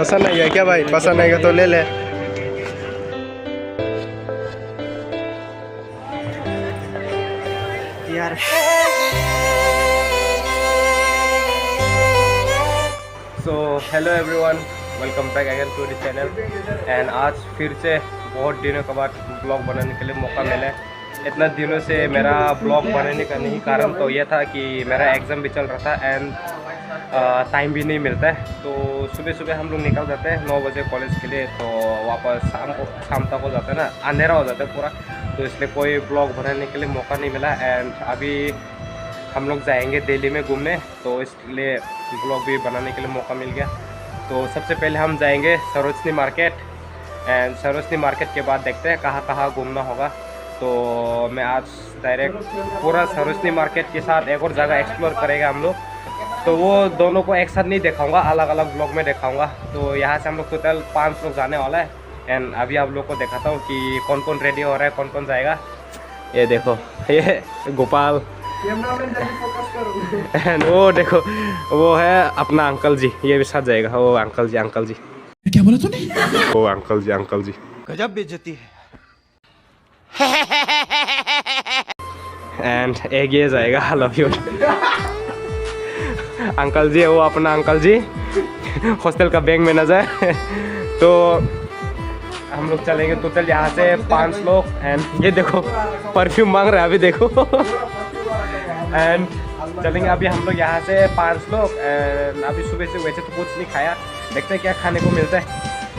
पसंद नहीं है क्या भाई? पसंद आएगा तो ले ले। यार so hello everyone, welcome back again to the channel. And आज फिर से बहुत दिनों के बाद ब्लॉग बनाने के लिए मौका मिला है। इतना दिनों से मेरा ब्लॉग बनाने का नहीं कारण तो यह था कि मेरा एग्ज़ाम भी चल रहा था एंड टाइम भी नहीं मिलता है। तो सुबह सुबह हम लोग निकल जाते हैं 9 बजे कॉलेज के लिए, तो वापस शाम तक हो जाता है ना, अंधेरा हो जाता है पूरा। तो इसलिए कोई ब्लॉग बनाने के लिए मौका नहीं मिला। एंड अभी हम लोग जाएंगे दिल्ली में घूमने, तो इसलिए ब्लॉग भी बनाने के लिए मौका मिल गया। तो सबसे पहले हम जाएंगे Sarojini market, and Sarojini market के बाद देखते हैं कहाँ कहाँ घूमना होगा। तो मैं आज डायरेक्ट पूरा सरोजनी मार्केट के साथ एक और जगह एक्सप्लोर करेंगे हम लोग। तो वो दोनों को एक साथ नहीं दिखाऊंगा, अलग अलग ब्लॉग में दिखाऊंगा। तो यहाँ से हम लोग टोटल 5 लोग जाने वाला है। एंड अभी आप लोग को दिखाता हूँ कि कौन कौन रेडी हो रहा है, कौन कौन जाएगा। ये देखो, ये गोपाल, एंड वो देखो वो है अपना अंकल जी, ये भी साथ जाएगा। वो अंकल जी क्या बोला तूने? वो अंकल जी गजब बेइज्जती है। एंड एक ये जाएगा, आई लव यू अंकल जी है, वो अपना अंकल जी हॉस्टल का बैंक मैनेजर। तो हम लोग चलेंगे टोटल यहाँ से 5 लोग। एंड ये देखो परफ्यूम मांग रहे हैं अभी, देखो। एंड चलेंगे अभी हम लोग यहाँ से 5 लोग। एंड अभी सुबह से वैसे तो कुछ नहीं खाया, देखते हैं क्या खाने को मिलता है।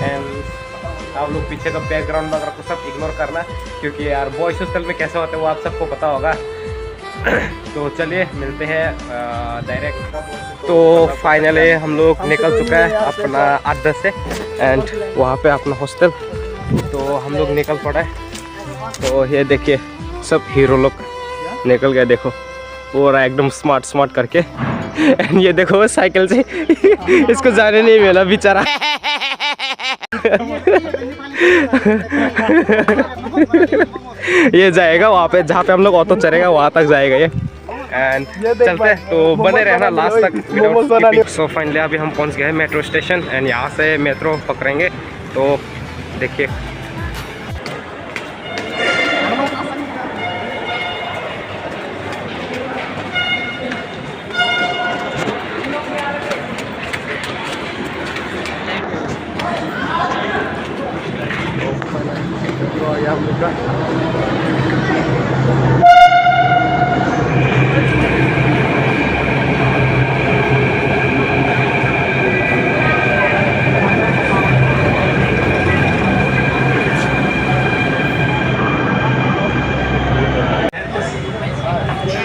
एंड आप लोग पीछे का बैकग्राउंड वगैरह को सब इग्नोर करना, क्योंकि यार बॉयज हॉस्टल में कैसे होते हैं वो आप सबको पता होगा। तो चलिए मिलते हैं डायरेक्ट। तो फाइनली हम लोग निकल चुका है अपना अड्डा से, एंड वहाँ पे अपना हॉस्टल। तो हम लोग निकल पड़ा है। तो ये देखिए सब हीरो लोग निकल गए, देखो पूरा एकदम स्मार्ट करके। एंड ये देखो साइकिल से इसको जाने नहीं मिला बेचारा। ये जाएगा वहाँ पे जहाँ पे हम लोग ऑटो चलेगा, वहाँ तक जाएगा ये। एंड चलते हैं, तो बने रहना लास्ट तक। सो फाइनली अभी हम पहुँच गए मेट्रो स्टेशन, एंड यहाँ से मेट्रो पकड़ेंगे। तो देखिए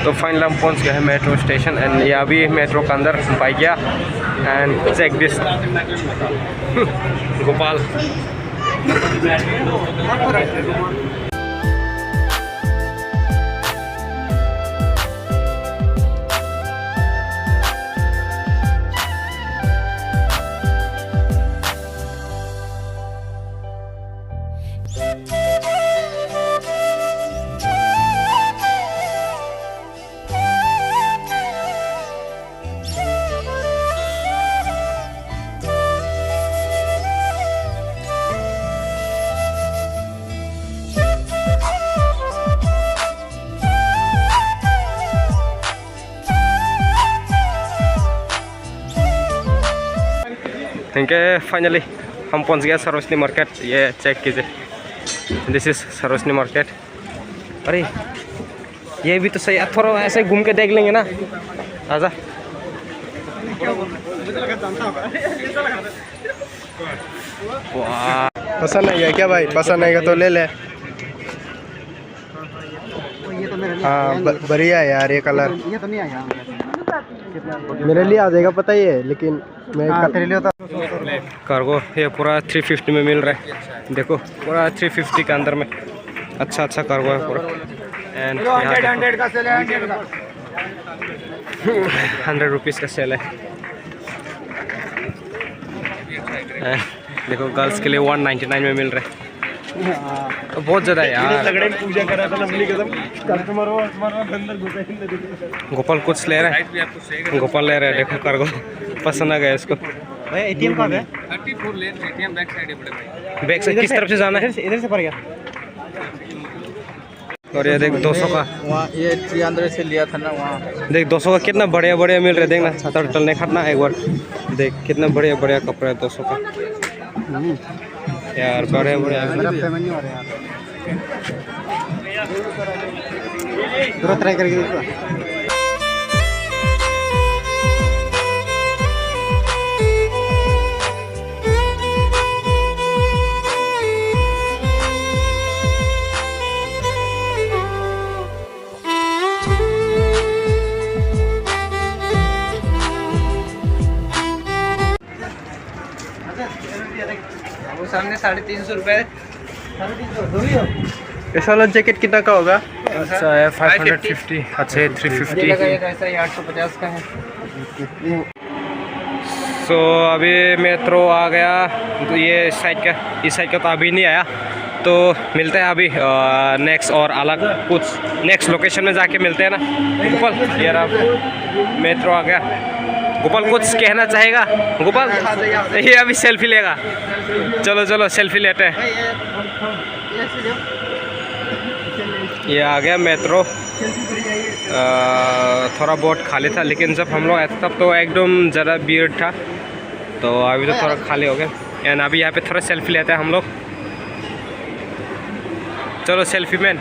तो फाइनली हम पहुंच गए हैं मेट्रो स्टेशन। एंड ये अभी मेट्रो के अंदर पाई गया। And check this Gopal. ठीक है, फाइनली हम पहुंच गए सरोजनी मार्केट। ये चेक कीजिए, दिस इज सरोजनी मार्केट। अरे ये भी तो सही है, थोड़ा ऐसे घूम के देख लेंगे ना, आजा। वाह, पसंद नहीं है क्या भाई? पसंद आएगा तो ले ले। हाँ बढ़िया है यार, ये कलर ये तो नहीं आया मेरे लिए आ जाएगा, पता ही है, लेकिन मैं कार्गो ये पूरा 350 में मिल रहा है। देखो पूरा 350 के अंदर में अच्छा कार्गो है पूरा। एंड 100 का सेल है, 100 रुपीज़ का सेल है। देखो गर्ल्स के लिए 199 में मिल रहा है। बहुत ज़्यादा है यार। पूजा करा था कस्टमर गोपाल कुछ ले रहा है, गोपाल ले रहा है। देखो कार्गो पसंद आ गया इसको। भाई एटीएम कहाँ है? 34 लेन एटीएम बैक साइड है बड़े भाई। बैक से किस तरफ से जाना है? इधर से पर गया। और ये देख 200 का, वहाँ ये 300 से लिया था ना वहाँ। देख 200 का कितना बढ़िया बढ़िया मिल रहा है। देखना छाता टलने खाना एक बार देख कितना बढ़िया बढ़िया कपड़ा है 200 का यार, बढ़िया बढ़िया। पेमेंट हो रहा है थोड़ा ट्राई करके देखो। वो सामने 350 रुपये। ऐसा वाला जैकेट कितना का होगा? अच्छा है 550। अच्छा 350 ऐसा ही 850 का है। सो अभी मेट्रो आ गया, तो ये इस साइड का तो अभी नहीं आया, तो मिलते हैं अभी नेक्स्ट और अलग कुछ नेक्स्ट लोकेशन में जाके मिलते हैं ना। गोपाल यार आप मेट्रो आ गया। गोपाल कुछ कहना चाहेगा? गोपाल ये अभी सेल्फी लेगा। चलो चलो सेल्फी लेते हैं। ये आ गया मेट्रो। थोड़ा बहुत खाली था, लेकिन जब हम लोग आए थे तब तो एकदम ज़्यादा भीड़ था, तो अभी तो थोड़ा खाली हो गया। एंड अभी यहाँ पे थोड़ा सेल्फी लेते हैं हम लोग। चलो सेल्फी मैन।